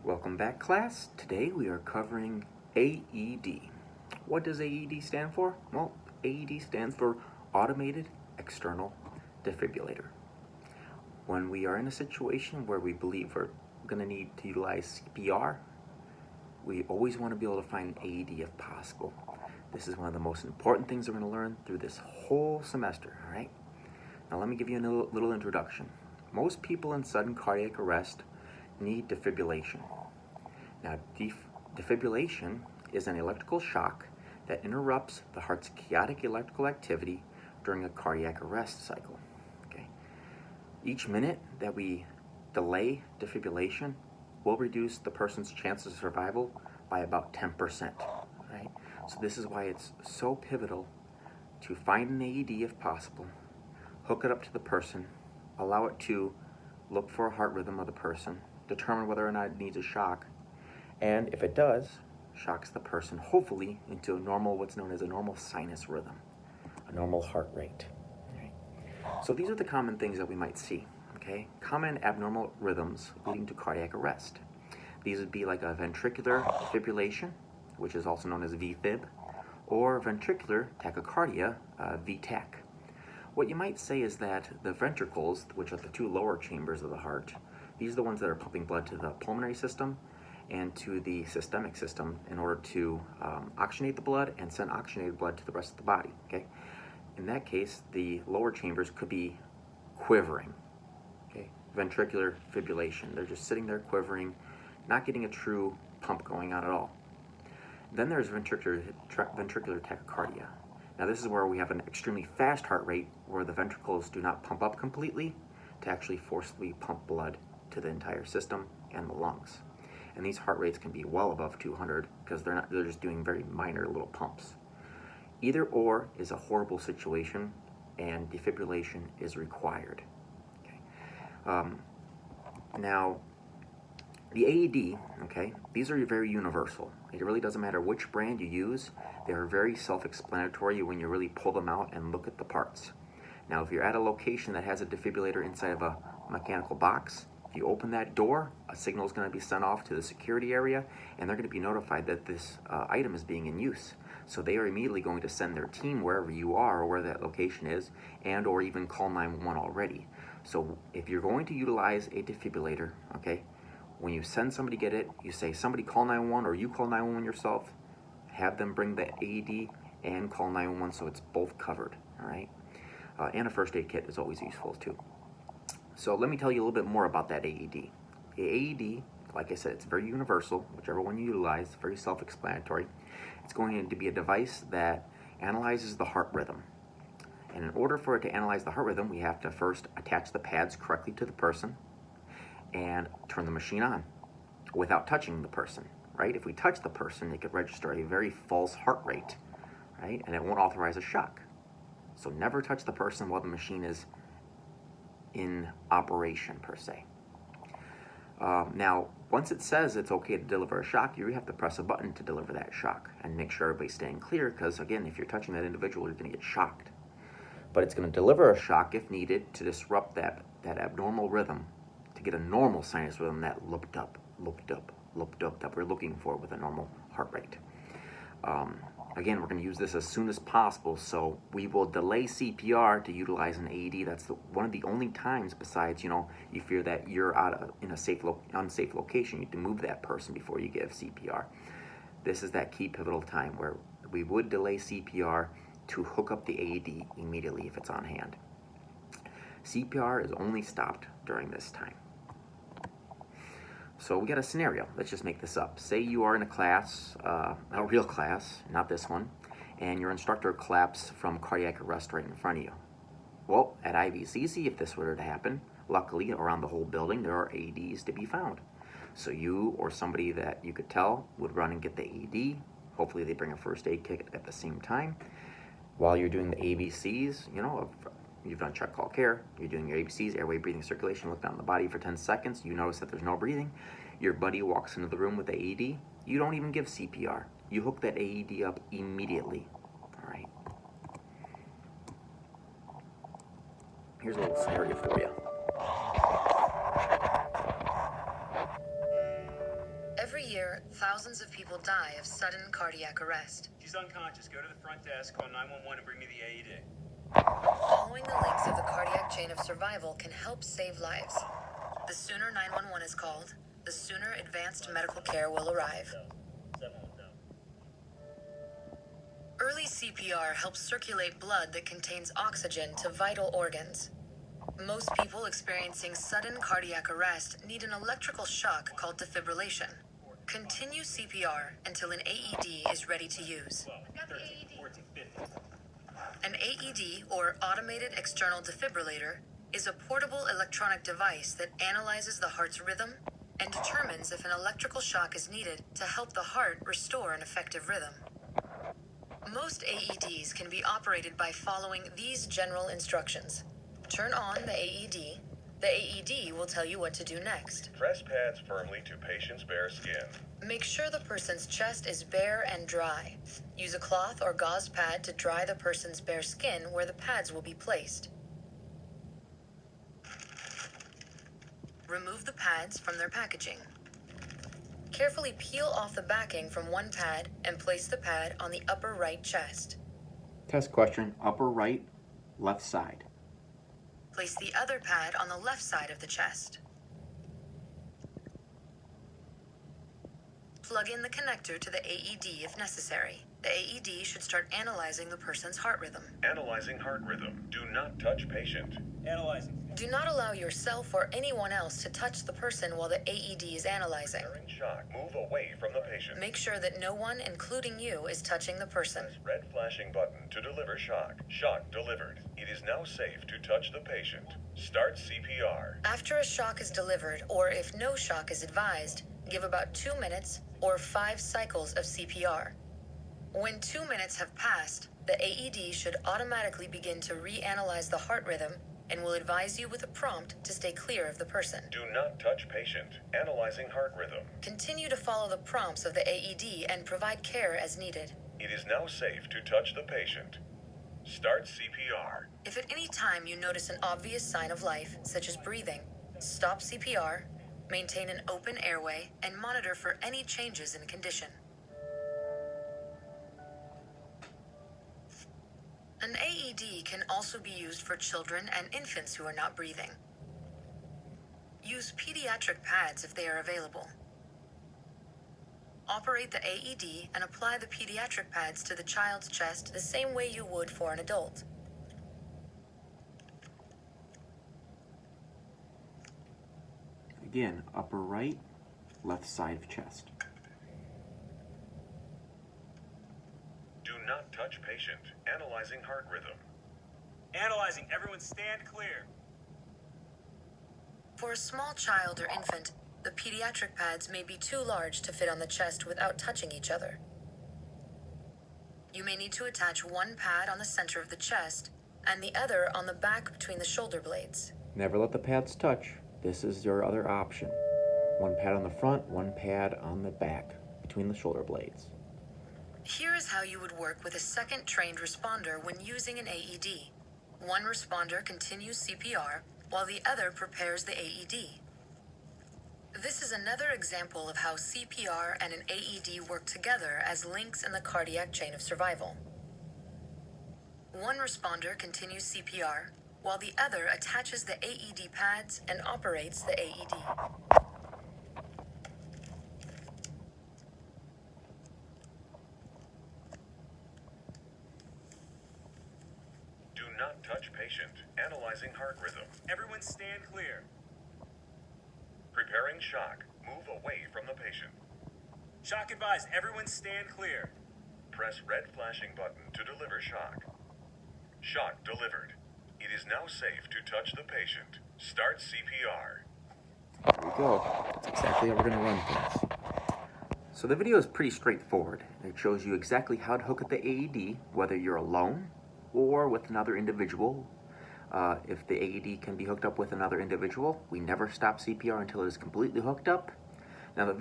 Welcome back, class. Today we are covering AED. What does AED stand for? Well, AED stands for Automated External Defibrillator. When we are in a situation where we believe we're going to need to utilize CPR, we always want to be able to find an AED if possible. This is one of the most important things we're going to learn through this whole semester, all right? Now let me give you a little introduction. Most people in sudden cardiac arrest need defibrillation. Now, defibrillation is an electrical shock that interrupts the heart's chaotic electrical activity during a cardiac arrest cycle. Okay. Each minute that we delay defibrillation will reduce the person's chances of survival by about 10%. Right? So this is why it's so pivotal to find an AED if possible, hook it up to the person, allow it to look for a heart rhythm of the person, determine whether or not it needs a shock, and if it does, shocks the person hopefully into a normal, what's known as a normal sinus rhythm, a normal heart rate. Right? So these are the common things that we might see, okay? Common abnormal rhythms leading to cardiac arrest. These would be like a ventricular fibrillation, which is also known as VFib, or ventricular tachycardia, VTAC. What you might say is that the ventricles, which are the two lower chambers of the heart, these are the ones that are pumping blood to the pulmonary system and to the systemic system in order to oxygenate the blood and send oxygenated blood to the rest of the body, okay? In that case, the lower chambers could be quivering, okay? Ventricular fibrillation. They're just sitting there quivering, not getting a true pump going on at all. Then there's ventricular tachycardia. Now this is where we have an extremely fast heart rate where the ventricles do not pump up completely to actually forcibly pump blood to the entire system and the lungs. And these heart rates can be well above 200 because they're just doing very minor little pumps. Either or is a horrible situation and defibrillation is required. Okay. Now, the AED, okay, these are very universal. It really doesn't matter which brand you use. They're very self-explanatory when you really pull them out and look at the parts. Now, if you're at a location that has a defibrillator inside of a mechanical box, if you open that door, a signal is going to be sent off to the security area, and they're going to be notified that this item is being in use. So they are immediately going to send their team wherever you are or where that location is, and or even call 911 already. So if you're going to utilize a defibrillator, okay, when you send somebody to get it, you say somebody call 911 or you call 911 yourself, have them bring the AED and call 911 so it's both covered, all right? And a first aid kit is always useful too. So let me tell you a little bit more about that AED. The AED, like I said, it's very universal, whichever one you utilize, very self-explanatory. It's going to be a device that analyzes the heart rhythm. And in order for it to analyze the heart rhythm, we have to first attach the pads correctly to the person and turn the machine on without touching the person, right? If we touch the person, it could register a very false heart rate, right? And it won't authorize a shock. So never touch the person while the machine is in operation, per se. Now, once it says it's okay to deliver a shock, you have to press a button to deliver that shock and make sure everybody's staying clear because, again, if you're touching that individual, you're going to get shocked. But it's going to deliver a shock if needed to disrupt that abnormal rhythm to get a normal sinus rhythm, that looped up that we're looking for with a normal heart rate. Again, we're going to use this as soon as possible, so we will delay CPR to utilize an AED. That's one of the only times, besides, you fear that you're in a unsafe location, you have to move that person before you give CPR. This is that key pivotal time where we would delay CPR to hook up the AED immediately if it's on hand. CPR is only stopped during this time. So we got a scenario. Let's just make this up. Say you are in a class, a real class, not this one, and your instructor collapsed from cardiac arrest right in front of you. Well, at IVCC, if this were to happen, luckily around the whole building, there are AEDs to be found. So you or somebody that you could tell would run and get the AED. Hopefully they bring a first aid kit at the same time. While you're doing the ABCs, you've done check, call, care, you're doing your ABCs, airway, breathing, circulation, look down the body for 10 seconds, you notice that there's no breathing, your buddy walks into the room with the AED, you don't even give CPR, you hook that AED up immediately, all right? Here's a little scenario for you. Every year, thousands of people die of sudden cardiac arrest. She's unconscious. Go to the front desk, call 911 and bring me the AED. Following the links of the cardiac chain of survival can help save lives. The sooner 911 is called, the sooner advanced medical care will arrive. Early CPR helps circulate blood that contains oxygen to vital organs. Most people experiencing sudden cardiac arrest need an electrical shock called defibrillation. Continue CPR until an AED is ready to use. An AED, or Automated External Defibrillator, is a portable electronic device that analyzes the heart's rhythm and determines if an electrical shock is needed to help the heart restore an effective rhythm. Most AEDs can be operated by following these general instructions. Turn on the AED. The AED will tell you what to do next. Press pads firmly to patient's bare skin. Make sure the person's chest is bare and dry. Use a cloth or gauze pad to dry the person's bare skin where the pads will be placed. Remove the pads from their packaging. Carefully peel off the backing from one pad and place the pad on the upper right chest. Test question, upper right, left side. Place the other pad on the left side of the chest. Plug in the connector to the AED if necessary. The AED should start analyzing the person's heart rhythm. Analyzing heart rhythm. Do not touch patient. Analyzing. Do not allow yourself or anyone else to touch the person while the AED is analyzing. During shock, move away from the patient. Make sure that no one, including you, is touching the person. Press red flashing button to deliver shock. Shock delivered. It is now safe to touch the patient. Start CPR. After a shock is delivered, or if no shock is advised, give about 2 minutes or 5 cycles of CPR. When 2 minutes have passed, the AED should automatically begin to reanalyze the heart rhythm and will advise you with a prompt to stay clear of the person. Do not touch patient. Analyzing heart rhythm. Continue to follow the prompts of the AED and provide care as needed. It is now safe to touch the patient. Start CPR. If at any time you notice an obvious sign of life, such as breathing, stop CPR, maintain an open airway, and monitor for any changes in condition. An AED can also be used for children and infants who are not breathing. Use pediatric pads if they are available. Operate the AED and apply the pediatric pads to the child's chest the same way you would for an adult. Again, upper right, left side of chest. Do not touch patient. Analyzing heart rhythm. Analyzing. Everyone stand clear. For a small child or infant, the pediatric pads may be too large to fit on the chest without touching each other. You may need to attach one pad on the center of the chest and the other on the back between the shoulder blades. Never let the pads touch. This is your other option. One pad on the front, one pad on the back between the shoulder blades. Here is how you would work with a second trained responder when using an AED. One responder continues CPR while the other prepares the AED. This is another example of how CPR and an AED work together as links in the cardiac chain of survival. One responder continues CPR while the other attaches the AED pads and operates the AED. Do not touch patient. Analyzing heart rhythm. Everyone stand clear. Preparing shock. Move away from the patient. Shock advised. Everyone stand clear. Press red flashing button to deliver shock. Shock delivered. It is now safe to touch the patient. Start CPR. There we go. That's exactly how we're going to run things. So the video is pretty straightforward. It shows you exactly how to hook up the AED, whether you're alone or with another individual. If the AED can be hooked up with another individual, we never stop CPR until it is completely hooked up. Now the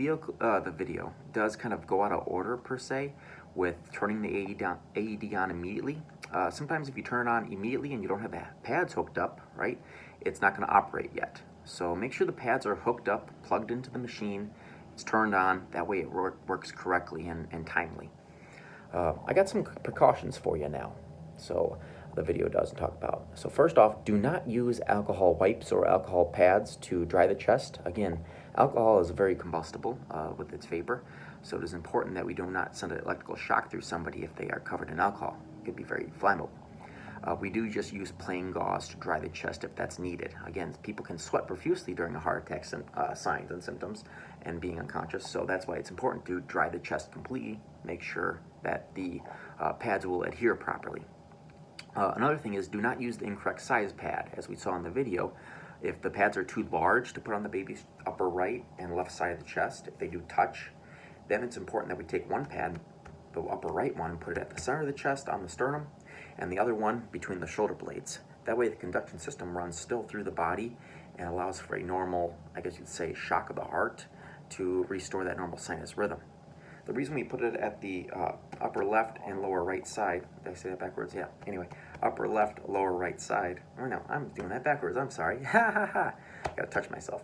video does kind of go out of order per se, with turning the AED on immediately. Sometimes if you turn it on immediately and you don't have the pads hooked up, right, it's not going to operate yet. So make sure the pads are hooked up, plugged into the machine, it's turned on. That way it works correctly and timely. I got some precautions for you now. So the video doesn't talk about. So first off, do not use alcohol wipes or alcohol pads to dry the chest. Again, alcohol is very combustible with its vapor, so it is important that we do not send an electrical shock through somebody if they are covered in alcohol. It could be very flammable. We do just use plain gauze to dry the chest if that's needed. Again, people can sweat profusely during a heart attack signs and symptoms and being unconscious, so that's why it's important to dry the chest completely, make sure that the pads will adhere properly. Another thing is, do not use the incorrect size pad. As we saw in the video, if the pads are too large to put on the baby's upper right and left side of the chest, if they do touch, then it's important that we take one pad, the upper right one, and put it at the center of the chest on the sternum, and the other one between the shoulder blades. That way the conduction system runs still through the body and allows for a normal, I guess you'd say, shock of the heart to restore that normal sinus rhythm. The reason we put it at the upper left and lower right side, did I say that backwards? Yeah, anyway, upper left, lower right side, or no, I'm doing that backwards, I'm sorry, ha ha ha, gotta touch myself.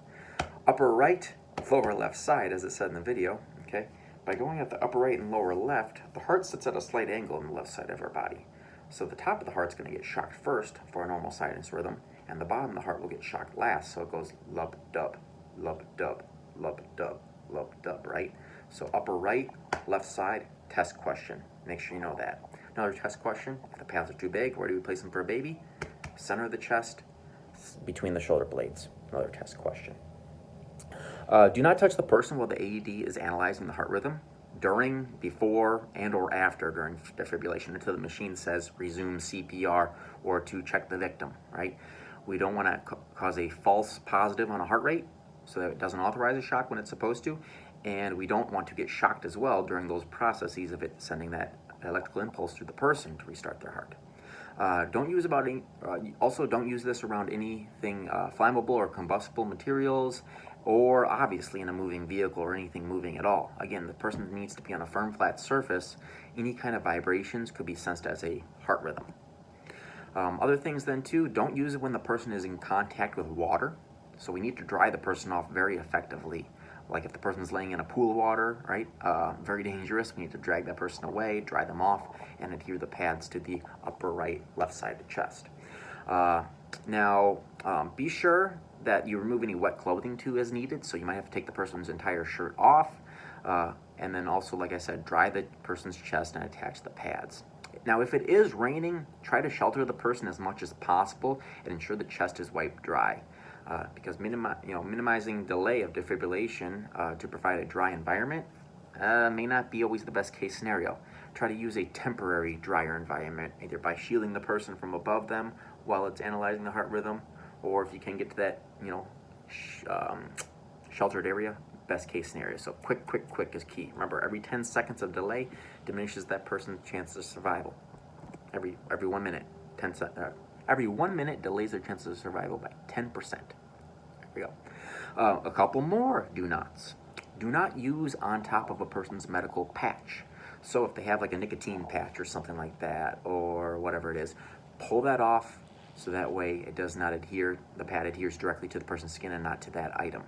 Upper right, lower left side, as it said in the video, okay? By going at the upper right and lower left, the heart sits at a slight angle on the left side of our body. So the top of the heart's gonna get shocked first for a normal sinus rhythm, and the bottom of the heart will get shocked last, so it goes lub dub, lub dub, lub dub, lub dub, right? So upper right, left side, test question. Make sure you know that. Another test question, if the pads are too big, where do we place them for a baby? Center of the chest, between the shoulder blades. Another test question. Do not touch the person while the AED is analyzing the heart rhythm during, before, and or after during defibrillation until the machine says resume CPR or to check the victim, right? We don't want to cause a false positive on a heart rate so that it doesn't authorize a shock when it's supposed to, and we don't want to get shocked as well during those processes of it sending that electrical impulse through the person to restart their heart. Also don't use this around anything flammable or combustible materials, or obviously in a moving vehicle or anything moving at all. Again, the person needs to be on a firm, flat surface. Any kind of vibrations could be sensed as a heart rhythm. Other things then too, don't use it when the person is in contact with water. So we need to dry the person off very effectively. Like if the person's laying in a pool of water, right? Very dangerous. We need to drag that person away, dry them off, and adhere the pads to the upper right, left side of the chest. Now, be sure that you remove any wet clothing too as needed. So you might have to take the person's entire shirt off. And then also, like I said, dry the person's chest and attach the pads. Now, if it is raining, try to shelter the person as much as possible and ensure the chest is wiped dry. Because minimizing delay of defibrillation to provide a dry environment may not be always the best case scenario. Try to use a temporary drier environment, either by shielding the person from above them while it's analyzing the heart rhythm, or if you can get to that, sheltered area, best case scenario. So quick is key. Remember, every 10 seconds of delay diminishes that person's chances of survival. Every 1 minute, every 1 minute delays their chances of survival by 10%. There we go. A couple more do nots. Do not use on top of a person's medical patch. So if they have like a nicotine patch or something like that, or whatever it is, pull that off so that way it does not adhere, the pad adheres directly to the person's skin and not to that item.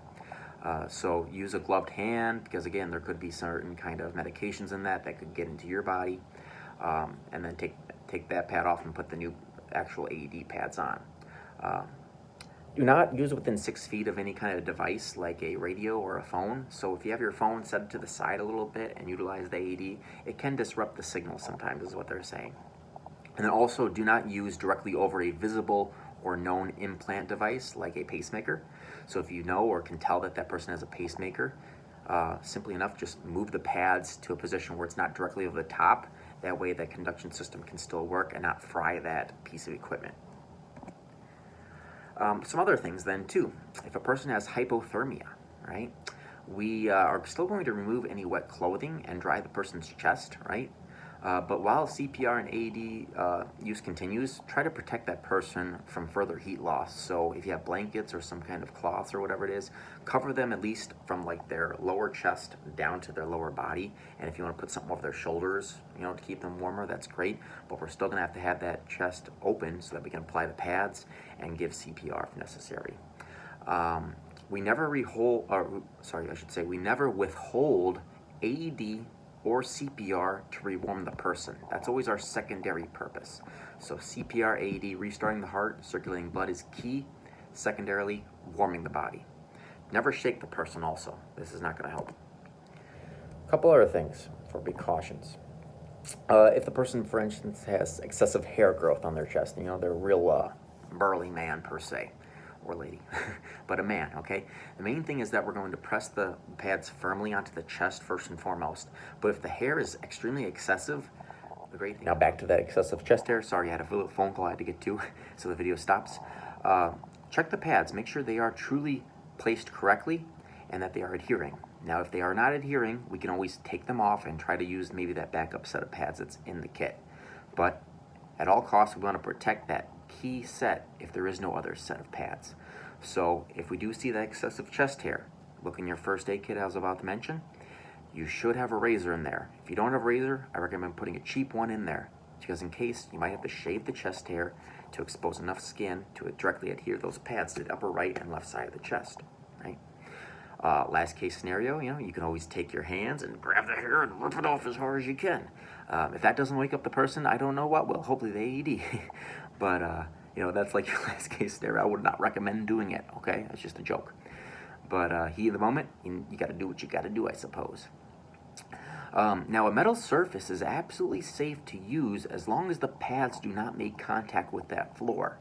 So use a gloved hand, because again, there could be certain kind of medications in that could get into your body. And then take that pad off and put the new actual AED pads on. Do not use it within 6 feet of any kind of device like a radio or a phone. So if you have your phone set it to the side a little bit and utilize the AED, it can disrupt the signal sometimes, is what they're saying. And then also do not use directly over a visible or known implant device like a pacemaker. So if you know or can tell that that person has a pacemaker, simply enough, just move the pads to a position where it's not directly over the top. That way that conduction system can still work and not fry that piece of equipment. Some other things then too. If a person has hypothermia, right, we are still going to remove any wet clothing and dry the person's chest, right? But while CPR and AED use continues, try to protect that person from further heat loss. So if you have blankets or some kind of cloths or whatever it is, cover them at least from like their lower chest down to their lower body. And if you want to put something over their shoulders, to keep them warmer, that's great. But we're still going to have that chest open so that we can apply the pads and give CPR if necessary. we never we never withhold AED or CPR to rewarm the person. That's always our secondary purpose. So CPR, AED, restarting the heart, circulating blood is key. Secondarily, warming the body. Never shake the person also. This is not going to help. A couple other things for precautions. If the person, for instance, has excessive hair growth on their chest, they're a real burly man per se, or lady, but a man, okay? The main thing is that we're going to press the pads firmly onto the chest first and foremost. But if the hair is extremely excessive, the great thing... Now back to that excessive chest hair. Sorry, I had a little phone call I had to get to, so the video stops. Check the pads. Make sure they are truly placed correctly and that they are adhering. Now, if they are not adhering, we can always take them off and try to use maybe that backup set of pads that's in the kit. But at all costs, we want to protect that key set if there is no other set of pads. So if we do see that excessive chest hair, look in your first aid kit I was about to mention. You should have a razor in there. If you don't have a razor, I recommend putting a cheap one in there, because in case you might have to shave the chest hair to expose enough skin to directly adhere those pads to the upper right and left side of the chest, right? Last case scenario, you can always take your hands and grab the hair and rip it off as hard as you can. If that doesn't wake up the person, I don't know what will. Hopefully the AED. But, that's like your last case scenario. I would not recommend doing it, okay? That's just a joke. But heat of the moment, you got to do what you got to do, I suppose. Now, a metal surface is absolutely safe to use as long as the pads do not make contact with that floor.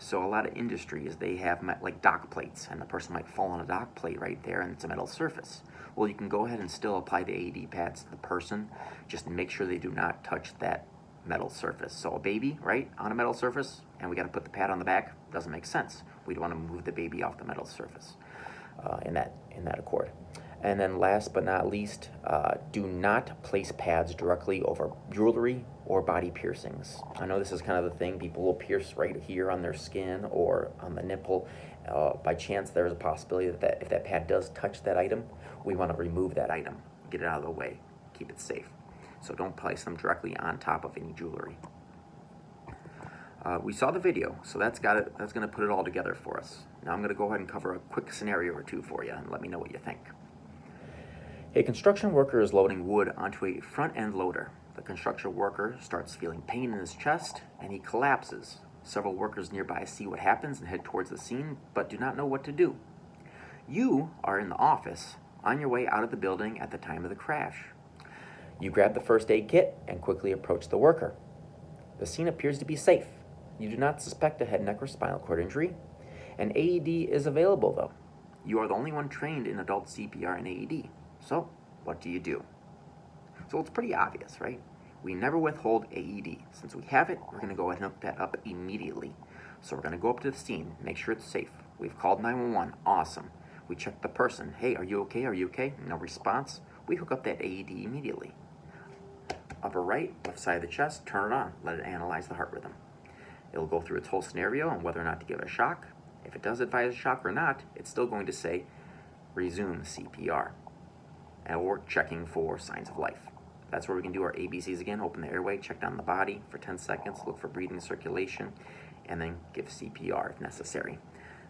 So a lot of industries, they have like dock plates, and the person might fall on a dock plate right there, and it's a metal surface. Well, you can go ahead and still apply the AED pads to the person, just make sure they do not touch that metal surface. So a baby, right, on a metal surface, and we got to put the pad on the back, doesn't make sense. We'd want to move the baby off the metal surface in that accord. And then last but not least, do not place pads directly over jewelry or body piercings. I know this is kind of the thing. People will pierce right here on their skin or on the nipple. By chance, there's a possibility that if that pad does touch that item, we want to remove that item, get it out of the way, keep it safe. So don't place them directly on top of any jewelry. We saw the video, so that's going to put it all together for us. Now I'm going to go ahead and cover a quick scenario or two for you and let me know what you think. A construction worker is loading wood onto a front-end loader. The construction worker starts feeling pain in his chest, and he collapses. Several workers nearby see what happens and head towards the scene, but do not know what to do. You are in the office, on your way out of the building at the time of the crash. You grab the first aid kit and quickly approach the worker. The scene appears to be safe. You do not suspect a head, neck, or spinal cord injury. An AED is available, though. You are the only one trained in adult CPR and AED. So, what do? So it's pretty obvious, right? We never withhold AED. Since we have it, we're going to go ahead and hook that up immediately. So we're going to go up to the scene, make sure it's safe. We've called 911. Awesome. We check the person. Hey, are you okay? Are you okay? No response. We hook up that AED immediately. Upper right, left side of the chest, turn it on. Let it analyze the heart rhythm. It'll go through its whole scenario and whether or not to give it a shock. If it does advise a shock or not, it's still going to say resume CPR. And we're checking for signs of life. That's where we can do our ABCs again. Open the airway, check down the body for 10 seconds, look for breathing circulation, and then give CPR if necessary.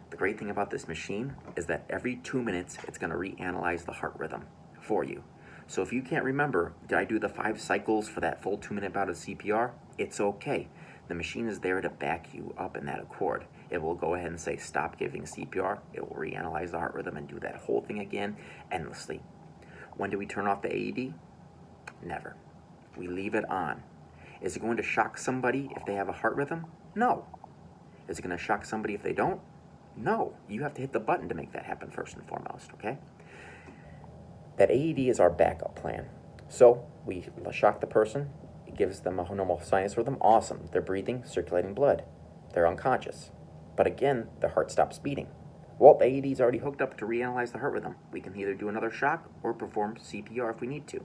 The great thing about this machine is that every 2 minutes, it's going to reanalyze the heart rhythm for you. So if you can't remember, did I do the 5 cycles for that full 2-minute bout of CPR? It's okay. The machine is there to back you up in that accord. It will go ahead and say stop giving CPR. It will reanalyze the heart rhythm and do that whole thing again endlessly. When do we turn off the AED? Never. We leave it on. Is it going to shock somebody if they have a heart rhythm? No. Is it going to shock somebody if they don't? No. You have to hit the button to make that happen first and foremost, okay? That AED is our backup plan. So we shock the person. It gives them a normal sinus rhythm. Awesome. They're breathing, circulating blood. They're unconscious. But again, their heart stops beating. Well, the AED is already hooked up to reanalyze the heart rhythm. We can either do another shock or perform CPR if we need to.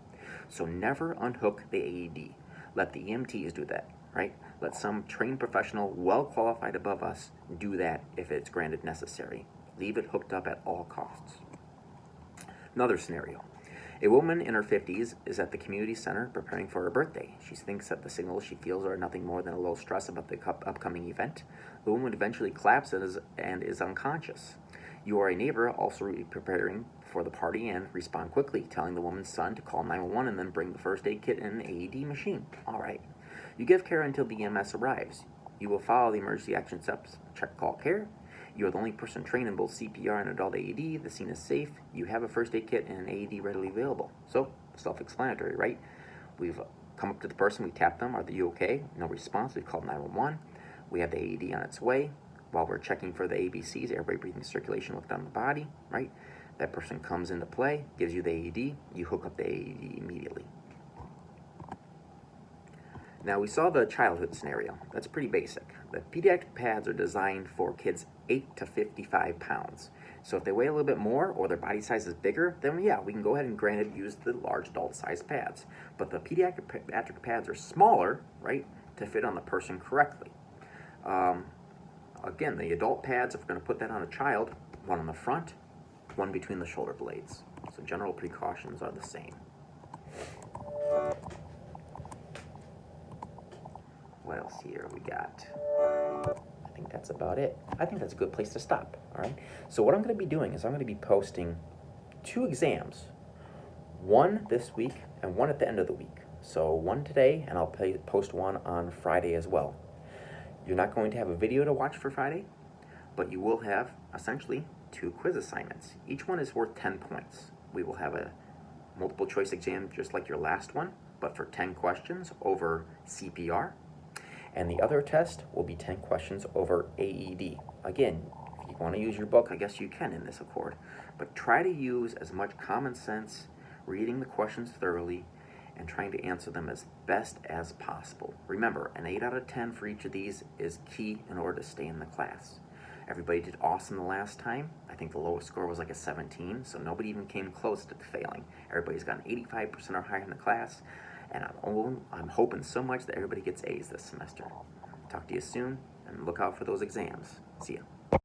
So never unhook the AED. Let the EMTs do that, right? Let some trained professional, well qualified above us, do that if it's granted necessary. Leave it hooked up at all costs. Another scenario. A woman in her 50s is at the community center preparing for her birthday. She thinks that the signals she feels are nothing more than a low stress about the upcoming event. The woman eventually collapses and is unconscious. You are a neighbor also preparing for the party and respond quickly, telling the woman's son to call 911 and then bring the first aid kit and an AED machine. All right. You give care until the EMS arrives. You will follow the emergency action steps, check, call, care. You are the only person trained in both CPR and adult AED. The scene is safe. You have a first aid kit and an AED readily available. So, self-explanatory, right? We've come up to the person, we tap them, are you okay? No response, we've called 911. We have the AED on its way. While we're checking for the ABCs, airway, breathing, circulation, look down the body, right? That person comes into play, gives you the AED, you hook up the AED immediately. Now we saw the childhood scenario. That's pretty basic. The pediatric pads are designed for kids 8 to 55 pounds. So if they weigh a little bit more or their body size is bigger, then yeah, we can go ahead and granted use the large adult size pads. But the pediatric pads are smaller, right, to fit on the person correctly. Again, the adult pads, if we're going to put that on a child, one on the front, one between the shoulder blades. So general precautions are the same. What else here we got? I think that's about it. I think that's a good place to stop, all right? So what I'm going to be doing is I'm going to be posting 2 exams, one this week and one at the end of the week. So one today, and I'll post one on Friday as well. You're not going to have a video to watch for Friday, but you will have essentially 2 quiz assignments. Each one is worth 10 points. We will have a multiple choice exam just like your last one, but for 10 questions over CPR. And the other test will be 10 questions over AED. Again, if you want to use your book, I guess you can in this accord, but try to use as much common sense, reading the questions thoroughly, and trying to answer them as best as possible. Remember, an 8 out of 10 for each of these is key in order to stay in the class. Everybody did awesome the last time. I think the lowest score was like a 17, so nobody even came close to failing. Everybody's gotten 85% or higher in the class, and I'm hoping so much that everybody gets A's this semester. Talk to you soon, and look out for those exams. See ya.